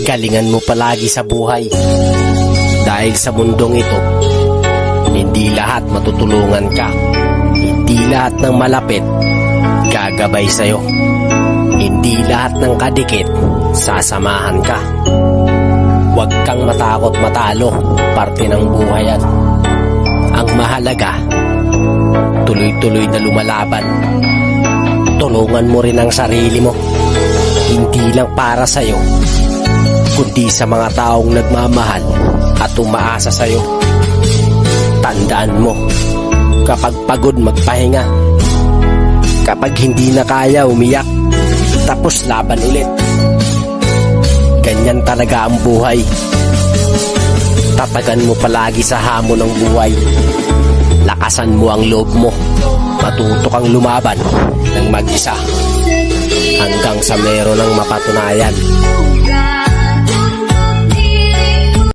Galingan mo palagi sa buhay. Dahil sa mundong ito, hindi lahat matutulungan ka. Hindi lahat ng malapit gagabay sa'yo. Hindi lahat ng kadikit sasamahan ka. Huwag kang matakot matalo, parte ng buhay yan. Ang mahalaga, tuloy-tuloy na lumalaban. Tulungan mo rin ang sarili mo. Hindi lang para sa'yo, kundi sa mga taong nagmamahal at umaasa sa'yo. Tandaan mo, kapag pagod magpahinga. Kapag hindi na kaya umiyak, tapos laban ulit. Ganyan talaga ang buhay. Tatagan mo palagi sa hamon ng buhay. Lakasan mo ang loob mo. Matuto kang lumaban ng mag-isa hanggang sa meron ng mapatunayan.